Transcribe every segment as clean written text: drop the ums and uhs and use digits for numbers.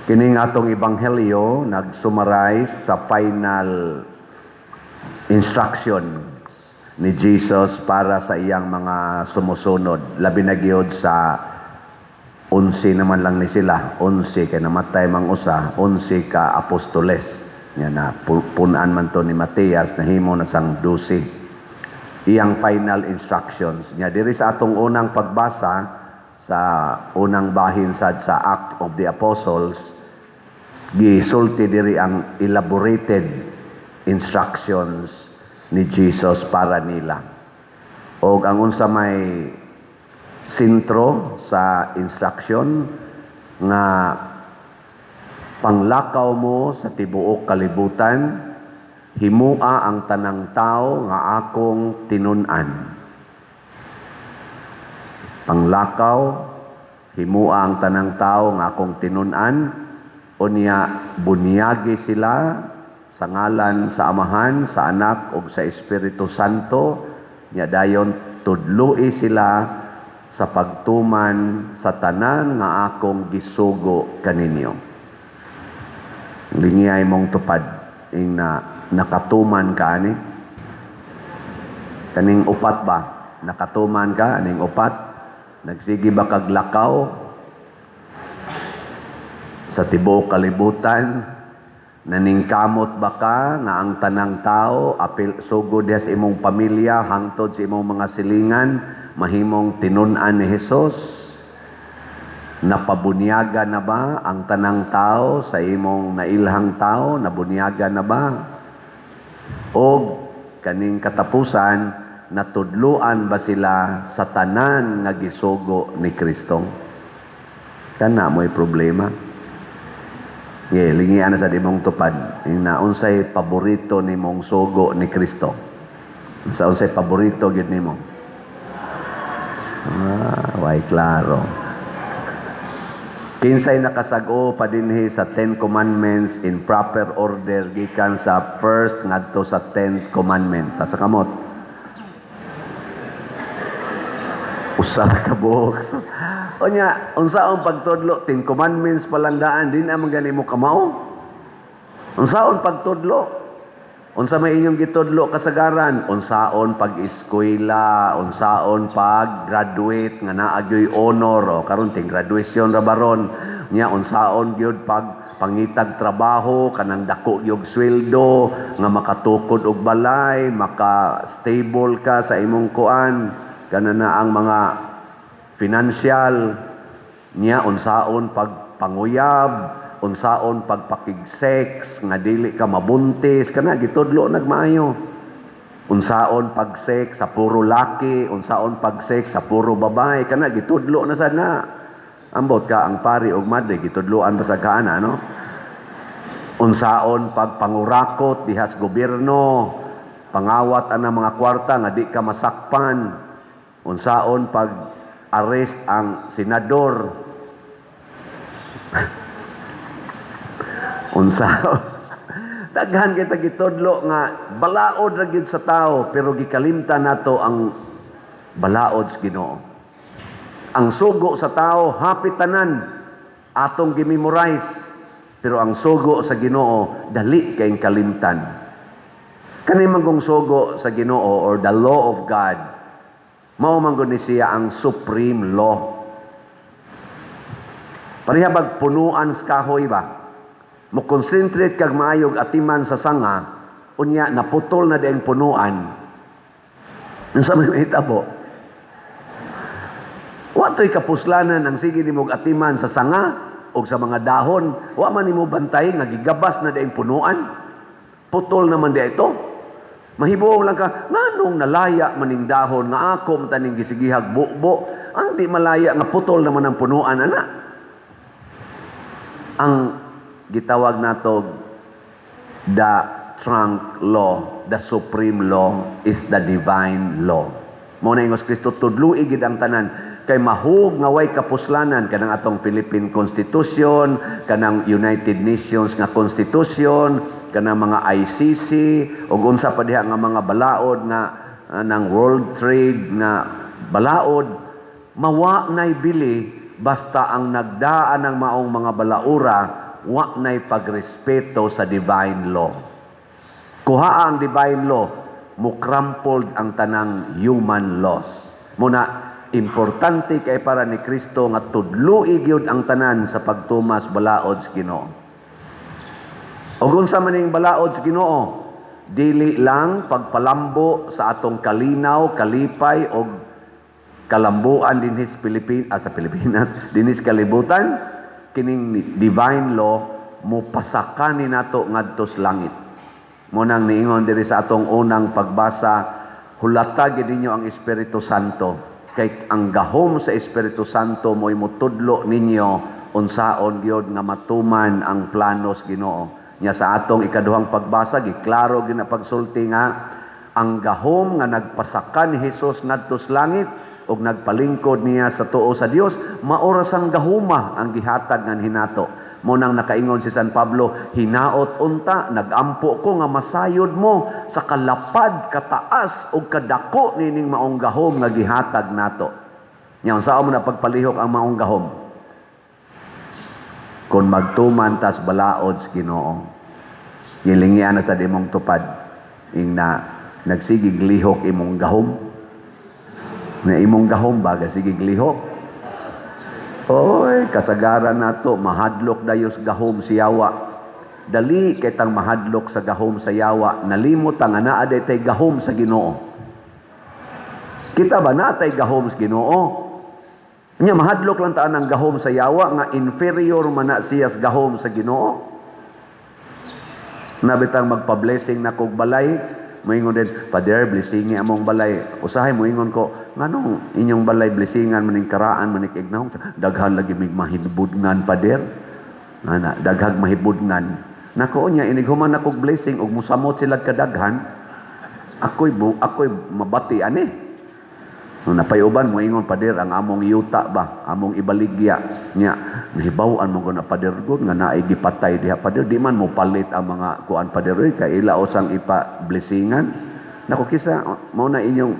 Kining atong ebanghelyo nag-summarize sa final instructions ni Jesus para sa iyang mga sumusunod. Labi na gyud sa 11 naman lang ni sila. 11 kay namatay mang usa, 11 ka apostoles. Nga na punan man to ni Mateas nahimo na sang 12. Iyang final instructions. Nya diri sa atong unang pagbasa sa unang bahin sa Act of the Apostles, gisulti diri ang elaborated instructions ni Jesus para nila. O ang unsa may sentro sa instruction nga panglakaw mo sa tibuok kalibutan, himua ang tanang tao nga akong tinun-an. Panglakaw, himua ang tanang tao nga akong tinun-an, unya bunyagi sila sa ngalan sa Amahan, sa Anak ug sa Espiritu Santo, nya dayon tudloi sila sa pagtuman sa tanan nga akong gisugo kaninyo. Lingiyay mong tupad ing nakatuman ka ani. Kaning upat ba? Nakatuman ka aning upat? Nagsigi ba kag lakaw sa tibuok kalibutan? Naningkamot ba ka nga ang tanang tao apil sugod sa imong pamilya hangtod sa imong mga silingan mahimong tinun-an ni Hesus? Napabunyaga na ba ang tanang tao sa imong nailhang tao? Nabunyaga na ba? O kaning katapusan, natudluan ba sila sa tanan nga gisugo ni Kristo? Kana mo'y problema. Lingian na sa dimong tupad. Unsay paborito ni mong sugo ni Kristo? Sa unsay paborito gid nimo? Way klaro. Kinsay nakasag-o pa dinhi sa 10 Commandments in proper order gikan sa first ngadto sa 10th commandment. Ta sa kamot. Usa ka buok. Onya, unsaon pagtudlo 10 commandments palandaan din amang gani mo kamao? Unsaon pagtudlo? Unsa may inyong gitudlo kasagaran? Unsaon pag-eskwela, unsaon pag-graduate nga naagyoy honor o karon ting graduation ra baron. Nya unsaon gyud pag pangitag trabaho kanang dako gyud sweldo nga makatukod og balay, maka-stable ka sa imong kuan. Kana na ang mga financial niya, unsaon pagpanguyab, unsaon pagpakig-sex, nga dili ka mabuntis, kana gitudlo nagmaayo. Unsaon pag-sex sa puro laki, unsaon pag-sex sa puro babae, kana gitudlo na sana. Ambot ka ang pari og madre, gitudloan ba sa kaana, no? Unsaon pagpangurakot dihas gobyerno, pangawat ana mga kwarta nga di ka masakpan. Unsaon pag-arrest ang senador. Unsaon. Daghan kita gitudlo nga balaod ra gyud sa tao pero gikalimtan nato ang balaod sa Ginoo. Ang sugo sa tao hapit tanan atong gimemorize pero ang sugo sa Ginoo dali kayong kalimtan. Kani manggong sugo sa Ginoo or the law of God, mao man gud ni siya ang supreme law. Parihabag punuan sa kahoy ba? Mo concentrate kag maayog atiman sa sanga, unya naputol na dieng punuan. Unsa may mahitabo? Wa toy kapuslanan ang sige nimo atiman sa sanga o sa mga dahon, wa man nimo bantay nga gigabas na dieng punuan. Putol naman di ito. Mahibaw lang ka, nganong nalaya maning dahon nga ako taning gisigihag bukbo, ang di malaya nga putol naman ang punuan, ana. Ang gitawag nato the trunk law, the supreme law is the divine law. Mao na ingos Kristo tudloi gid ang tanan kay mahug nga way kapuslanan kanang atong Philippine Constitution, kanang United Nations nga Constitution, kanang mga ICC ug unsa pa diha nga mga balaod nga ng World Trade nga balaod, mawa nay bili basta ang nagdaan ng maong mga balaura wa nay pagrespeto sa divine law. Kuha ang divine law, mukrampled ang tanang human laws. Muna, importante kay para ni Kristo nga tudluig yun ang tanan sa pagtumas balaod sa Ginoo. O unsa man ning balaod sa Ginoo, dili lang pagpalambo sa atong kalinaw, kalipay o kalambuan dinhis sa Pilipinas, dinhis kalibutan, kining divine law mo pasakani nato ngadto sa langit. Munang niingon diri sa atong unang pagbasa, hulata gid ninyo ang Espiritu Santo. Kay ang gahom sa Espiritu Santo mo'y mutudlo ninyo unsaon gyud nga matuman ang planos Ginoo. Nya sa atong ikaduhang pagbasa giklaro gid na pagsulti nga ang gahom nga nagpasakan ni Hesus ngadto sa langit ug nagpalingkod niya sa tuo sa Dios, maoras ang gahuma ang gihatag ngan hinato. Munang nakaingon si San Pablo, hinaot unta, nagampo ko nga masayod mo sa kalapad, kataas ug kadako nining maong gahom nga gihatag nato. Nya unsa mo na pagpalihok ang maong gahom? Kung magtuman tas balaod sa Ginoo. Gilingian na sa dimong tupad, ing na nagsigig lihok imong gahom. Na imong gahom baga sige glihok. Oy, kasagaran nato mahadlok dayos gahom si Yawa. Dali kay tang mahadlok sa gahom sa Yawa, nalimot ang anaa tay gahom sa Ginoo. Kita ba natay gahom sa Ginoo? Nya mahadlok lang taan ang gahom sa Yawa nga inferior man na siya sa gahom sa Ginoo. Nabitang magpa-blessing na kog balay, moingon din, Pader, blessingi among balay. Usahay moingon ko, nganong inyong balay blessingan maning karaan maning ignaw? Daghan lagi mig mahibudngan, Pader. Ana, daghag mahibudngan. Nako nya inig human akog blessing ug musamot sila kadaghan. Ako'y mabati ani. Nung napayuban moingon, Pader, ang among yuta ba, among ibaligya nya nahibaw-an mo na, Pader, gud nga naay gipatay diha, Pader, di man mo palit ang mga kuan, Pader, kay ilaos ang ipa blessingan. Nako kisa mao na inyong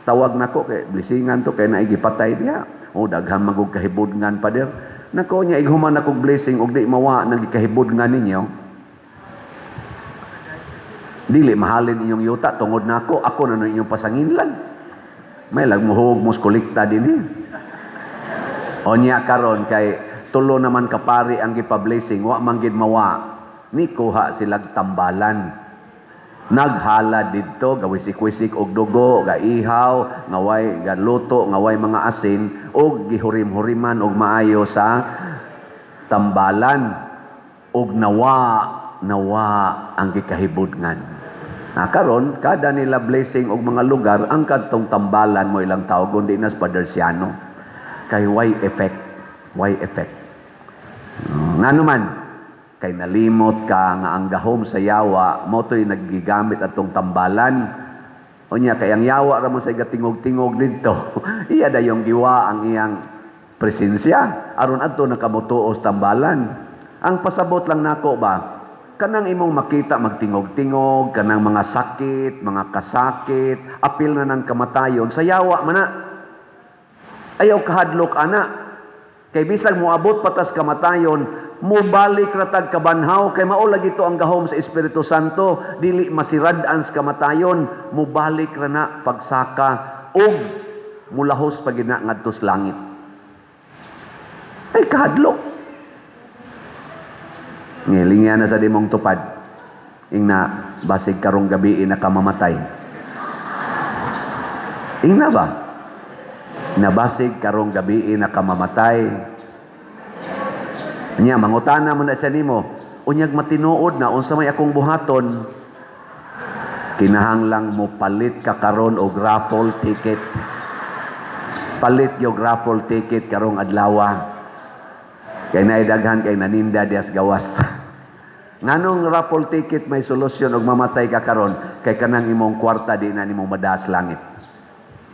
tawag nako kay blessingan to kay naay gipatay diha. O daghan magug kahibudngan, Pader. Nako nya ighuman akong blessing og di mawa nang gikahibudngan ninyo. Dili mahalin inyong yuta tungod nako, ako na inyong pasanginlan. May lagmuhog mos kolekta dinhi. Onya karon kay tulo naman kapari ang gipa-blessing, wa man gid mawa. Ni kuha silag tambalan. Naghala didto gawisik-wisik og dugo, gaihaw, ngaway galuto, ngaway mga asin og gihurim-huriman og maayo sa tambalan og nawa ang gikahibudngan. Karon kada nila blessing og mga lugar ang kadtong tambalan mo ilang tawag kundi nas Padersiano kay why effect ngano man kay nalimot ka nga ang gahom sa Yawa mo to'y naggigamit atong tambalan unya kay ang Yawa ra mo sa gatingog-tingog didto iya dayong giwa ang iyang presensya aron adto nakamutuos tambalan. Ang pasabot lang nako ba kanang imong makita magtingog-tingog, kanang mga sakit, mga kasakit, apil na ng kamatayon, sa Yawa man na. Ayaw kahadlok ana. Kay bisag moabot patas kamatayon, mubalik ratag kabanhaw, kay maula gito ang gahom sa Espiritu Santo, dili masirad-an sa kamatayon, mubalik ra na pagsaka, og mulahos pagina ngadto sa langit. Ay kahadlok. Ngilingyan na sa dimong tupad. Ingna, basig karong gabi na kamamatay. Ingna ba? Nabasig karong gabi na kamamatay. Nya, mangutana mo na siya nimo. Unyag matinuod na, unsa may akong buhaton. Kinahanglang mo palit ka karon og raffle ticket. Palit yung raffle ticket karong adlawa. Kay naidaghan kay naninda dias gawas. Nganong raffle ticket may solusyon og mamatay ka karon kay kanang imong kwarta di na nimo madaas langit.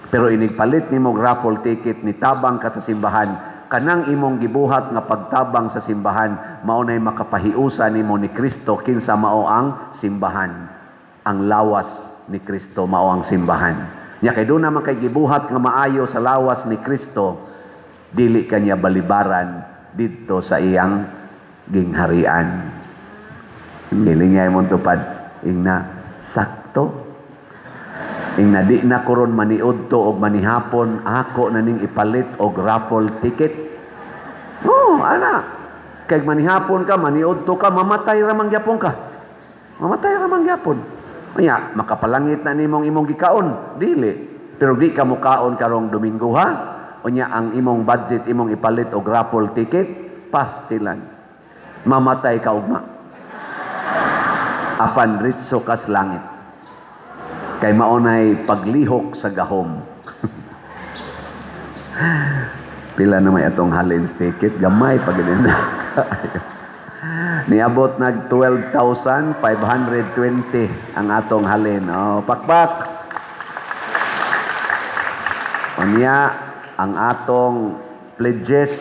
Pero inigpalit nimo raffle ticket ni tabang ka sa simbahan, kanang imong gibuhat nga pagtabang sa simbahan mao nay makapahiusa nimo ni Kristo kinsa mao ang simbahan. Ang lawas ni Kristo mao ang simbahan. Nya kay do naman kay gibuhat nga maayo sa lawas ni Kristo, dili kanya balibaran dito sa iyang gingharian. Nilingay mong tupad, ingna sakto. Ingna di na kuron maniud to og manihapon, ako na ning ipalit og raffle ticket. Ana. Kay manihapon ka, maniud to ka, mamatay ramang gyapon ka. Mamatay ramang gyapon. Unya, makapalangit na nimong imong gikaon, dili. Pero di ka mukaon karong Domingo ha. Unya ang imong budget imong ipalit og raffle ticket, pastilan. Mamatay ka ugma. Apan ritso kas langit. Kay maunay paglihok sa gahom. Pila na may atong halins ticket, gamay pag na. Niabot nag 12,520 ang atong halin. Pakpak. Unya ang atong pledges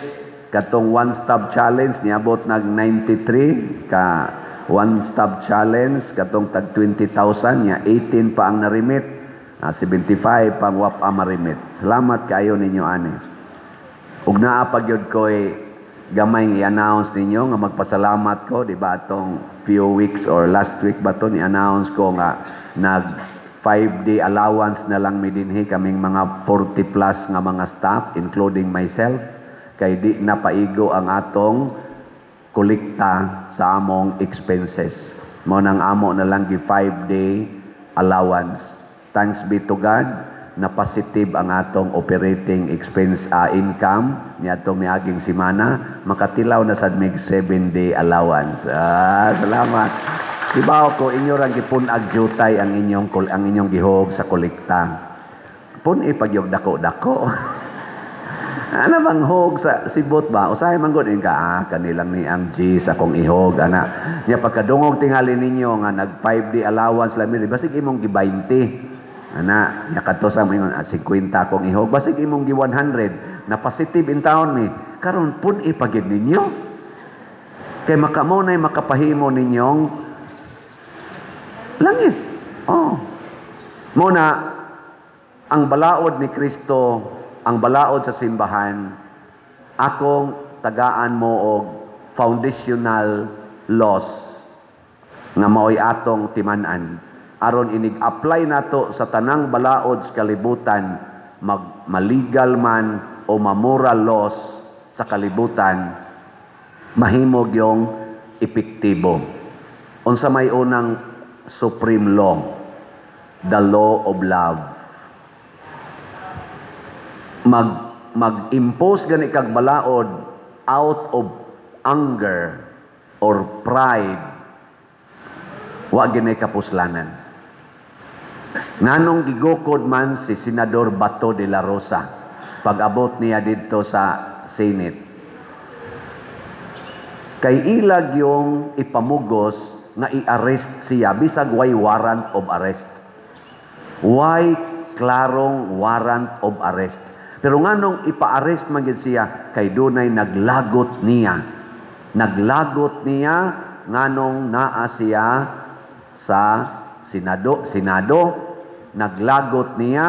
katong one-stop challenge niabot nag 93 ka one-stop challenge katong tag 20,000 nya 18 pa ang narimit, 75 pang wapa marimit. Salamat kayo ninyo ani. Ug naa pa gyud koy gamay i-announce ninyo nga magpasalamat ko, di ba atong few weeks or last week ba to ni-announce ko nga nag 5-day allowance na lang mi dinhi kaming mga 40 plus nga mga staff including myself kay di napaigo ang atong kolekta sa among expenses. Mo nang amo na lang gi 5-day allowance. Thanks be to God na positive ang atong operating expense income niadtong niaging semana, makatilaw na sad mig 7-day allowance. Salamat. Diba ko inyo ra gipunag jutay ang inyong gihog sa kolekta. Pun ipagyog dako-dako. Ano bang hog sa sibot ba? Usahay man gud ka kanilang ni ang G sa kong ihog ana. Nya pagkadungog tingali ninyo nga nag 5-day allowance lami basig imong gi 20. Ana, nya kadto sa mingon 50 kong ihog basig imong gi 100 na positive in town mi. Karon pun ipagid ninyo. Kay makamo nay makapahimo ninyong langit. Muna ang balaod ni Kristo, ang balaod sa simbahan, akong tagaan mo og foundational laws nga mao'y atong timan-an. Aron inig-apply nato sa tanang balaod sa kalibutan, malegal man o mamoral laws sa kalibutan, mahimog yung epektibo. Unsa may unang supreme law, the law of love. Mag-impose gani kag balaod out of anger or pride, wa gani kapuslanan. Nganong gigukod man si Senador Bato de la Rosa pag-abot niya dito sa Senate. Kay ilag yung ipamugos nga i-arrest siya bisag way warrant of arrest. Why klarong warrant of arrest? Pero nganong ipa-arrest man gid siya kay dunay naglagot niya. Naglagot niya nganong naa siya sa Senado, naglagot niya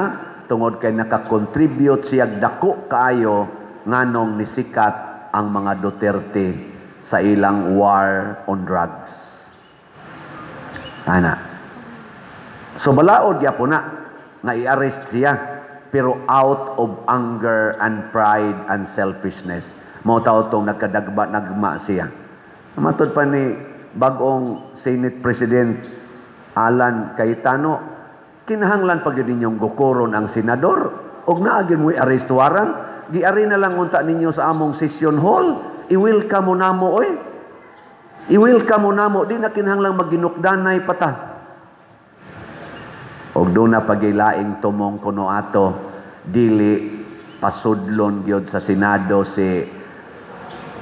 tungod kay nakakontribute siya dako kaayo nganong nisikat ang mga Duterte sa ilang war on drugs. Ana. So balaod gyapon na nga i-arrest siya pero out of anger and pride and selfishness. Mao taw tong nagma siya. Matod pa ni bagong Senate President Alan Cayetano, kinahanglan pag ninyong gukuron ang senador og naagin mo'y arrest warrant, giari na lang unta ninyo sa among session hall, i-welcome mo namo oy. I-welcome mo namo, di na kinahanglan maginukdanay pata. Og do na pagilaing tumong kuno ato, dili pasudlon gyud sa Senado si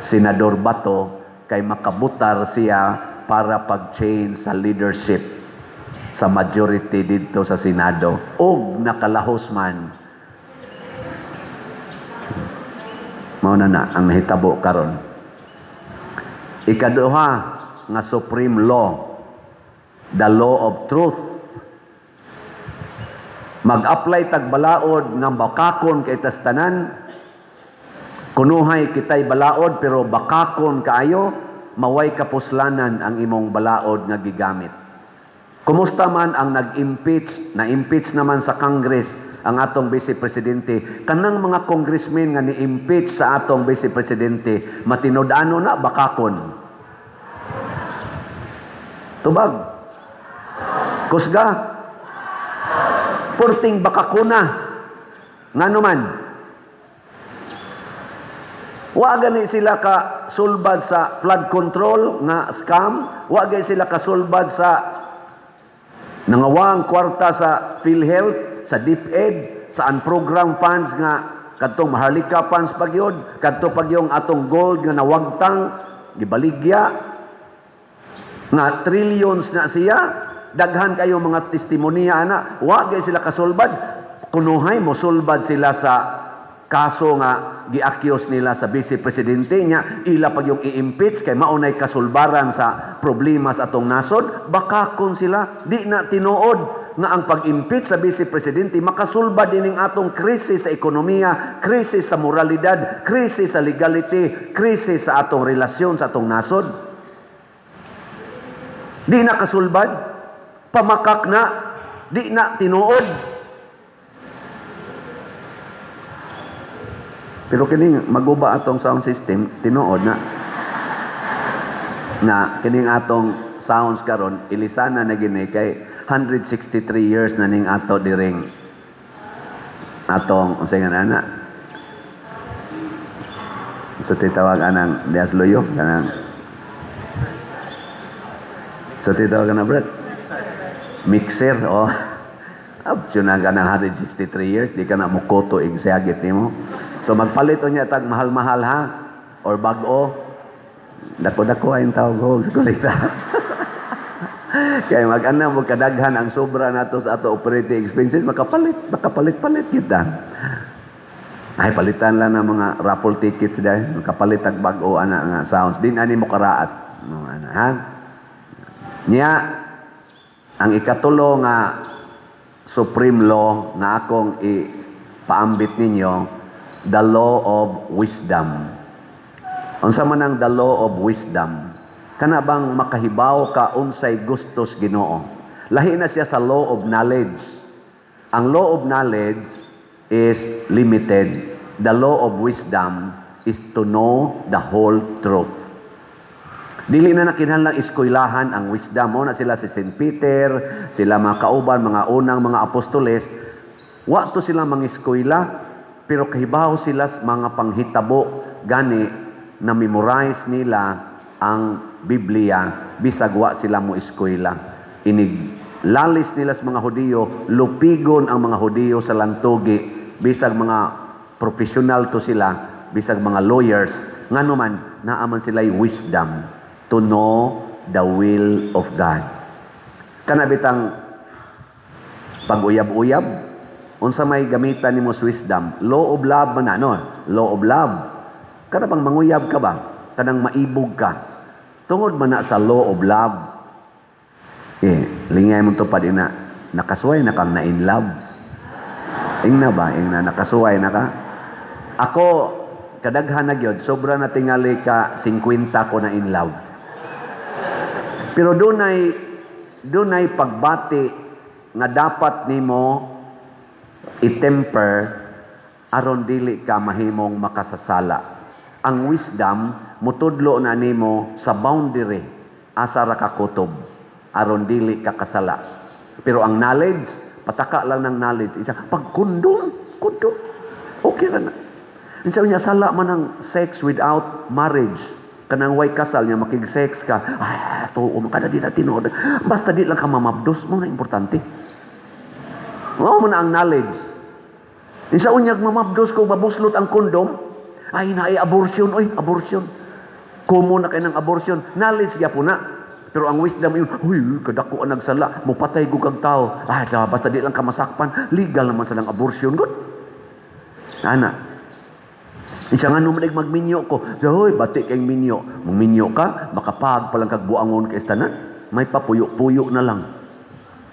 Senador Bato kay makabutar siya para pag-change sa leadership sa majority dito sa Senado. Og nakalahos man. Mao na ang nahitabo karon. Ikaduha nga supreme law, the law of truth. Mag-apply tagbalaod nga bakakon kay tastanan. Kunuhay kitay balaod pero bakakon kaayo, maway kapuslanan ang imong balaod nga gigamit. Kumusta man ang nag-impeach, na-impeach naman sa Congress ang atong Vice Presidente, kanang mga congressmen nga ni-impeach sa atong Vice Presidente, matinud-ano na bakakon. Tubag. Kusga. Purting bakakuna. Nga naman. Wa gani sila ka sulbad sa flood control nga scam, wa gani sila ka sulbad sa nangawang kwarta sa PhilHealth, sa DepEd, sa unprogram funds nga kadtong Maharlika funds pagyod, kadto pagyong atong gold nga nawagtang gibaligya nga trillions na siya, daghan kayo mga testimonya ana, wa gay sila kasulbad, kunuhay mo sulbad sila sa kaso nga gi-accuse nila sa Vice Presidente niya, ila pag yung i-impeach kay maunay kasulbaran sa problema sa atong nasod, baka kung sila di na tinuod nga ang pag-impeach sa Vice Presidente makasulbad dining atong krisis sa ekonomiya, krisis sa moralidad, krisis sa legality, krisis sa atong relasyon sa atong nasod. Di na kasulbad, pamakak na, di na tinuod. Pero kining maguba atong sound system, tinuod na kining atong sounds karon ilisana na gini kay 163 years na ning ato diring atong unsay nga ana sa titawag anang Dias Loyo kanang sa titawag na brad mixer oh option na ka ng 163 years di ka na mukoto igsagit nimo. So magpalit niya tag mahal-mahal ha or bag-o. Dako-dako ay tawag ho sa kulita. Kaya mag-ana mo kadaghan ang sobra nato sa ato operating expenses makapalit-palit kita. Ay palitan lang ng mga raffle tickets dahil makapalit ang bag-o ana nga sounds din ani mo karaat. No ana ha. Niya ang ikatulo nga supreme law nga akong ipaambit ninyo, the law of wisdom. Unsa man ang the law of wisdom? Kana bang makahibaw ka unsay gustos Ginoo? Lahi na siya sa law of knowledge. Ang law of knowledge is limited. The law of wisdom is to know the whole truth. Dili na nakinahanglang eskwelahan ang wisdom. Mo na sila si St. Peter, sila mga kauban, mga unang mga apostoles. Wa to sila mga eskwela, pero kahibaw sila mga panghitabo gani na memorize nila ang Biblia bisag wa sila mo eskwela. Iniglalis nila sa mga Hudiyo, lupigon ang mga Hudiyo sa lantugi bisag mga professional to sila, bisag mga lawyers nganuman naaman sila'y wisdom to know the will of God. Kanabitang pag-uyab-uyab, unsa may gamitan nimo wisdom? Law of love man ano? Law of love. Kana bang manguyab ka ba? Kanang maibog ka. Tungod man na sa law of love. Lingay mo to pa din na nakasuway na kang na in love. Ingna ba? Ingna nakasuway na ka? Ako kadaghan na gyud sobra na tingali ka 50 ko na in love. Pero dunay pagbati nga dapat nimo i-temper aron dili ka mahimong makasasala. Ang wisdom mutudlo na nimo sa boundary asa ra ka kutob aron dili ka kasala. Pero ang knowledge, pataka lang ng knowledge. Pag kondom, okay ra na. Insa niya sala man ang sex without marriage. Kanang way kasal niya makig-sex ka. Tuo man kada di na tinuod. Basta di lang ka mamabdos mo na importante. Mao man ang knowledge. Insa unyag mamabdos ko mabuslot ang kondom, ay naay abortion, abortion. Kumo na kay ng abortion, knowledge gyapon na. Pero ang wisdom yun, kadako ang nagsala, mupatay ko kag tao. Basta di lang ka masakpan, legal naman sa lang abortion. Good. Ana. Isa nga numanig magminyo ko. Hoy, bati kayong minyo. Magminyo ka, makapag palang kag buangon kay tanan. May papuyo-puyo na lang.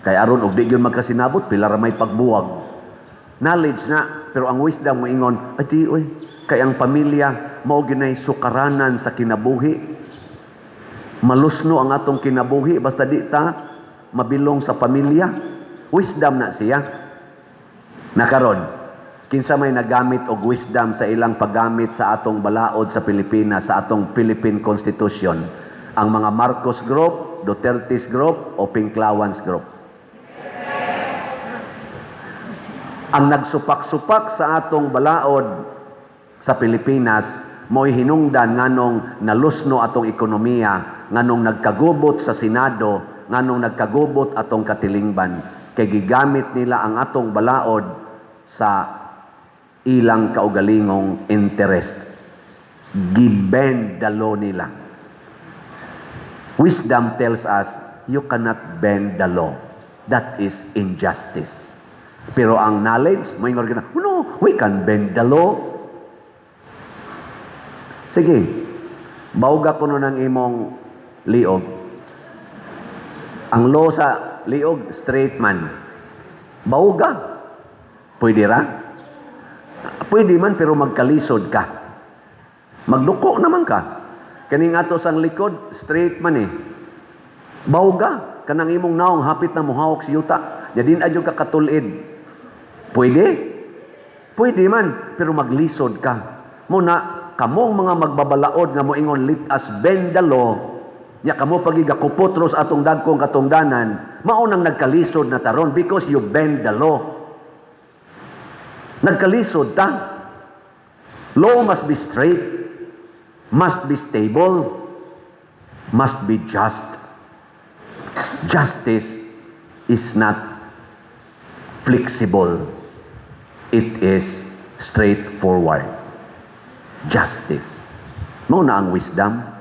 Kay aron og di gyud magkasinabot, pila ra may pagbuwag. Knowledge na, pero ang wisdom moingon, kay ang pamilya mao ginay sukaranan sa kinabuhi. Malusno ang atong kinabuhi basta di ta mabilong sa pamilya. Wisdom na siya. Nakaron, kinsa may nagamit og wisdom sa ilang paggamit sa atong balaod sa Pilipinas, sa atong Philippine Constitution? Ang mga Marcos Group, Duterte's Group, o Pinklawans Group. Ang nagsupak-supak sa atong balaod sa Pilipinas, mo'y hinungdan nganong nalusno atong ekonomiya, nganong nagkagubot sa Senado, nganong nagkagubot atong katilingban, kay gigamit nila ang atong balaod sa ilang kaugalingong interest. Gibend the law nila. Wisdom tells us, you cannot bend the law. That is injustice. Pero ang knowledge, may ngorgan na, no, we can bend the law. Sige, bauga ko nun ang imong liog. Ang law sa liog, straight man. Bauga. Pwede ra? Pwede man, pero magkalisod ka. Magduko naman ka. Kaning ato sang likod, straight man eh. Bauga. Kanang imong naong hapit na muhawak si yuta. Yadin adyo ka katulid. Pwede? Pwede man, pero maglisod ka. Muna, kamong mga magbabalaod nga moingon, let us bend the law. Ya kamo pagigakupot ros atong dagkong katungdanan, maunang nagkalisod na taron because you bend the law. Nagkalisod ta. Law must be straight, must be stable, must be just. Justice is not flexible. It is straightforward. Justice. Mao na ang wisdom.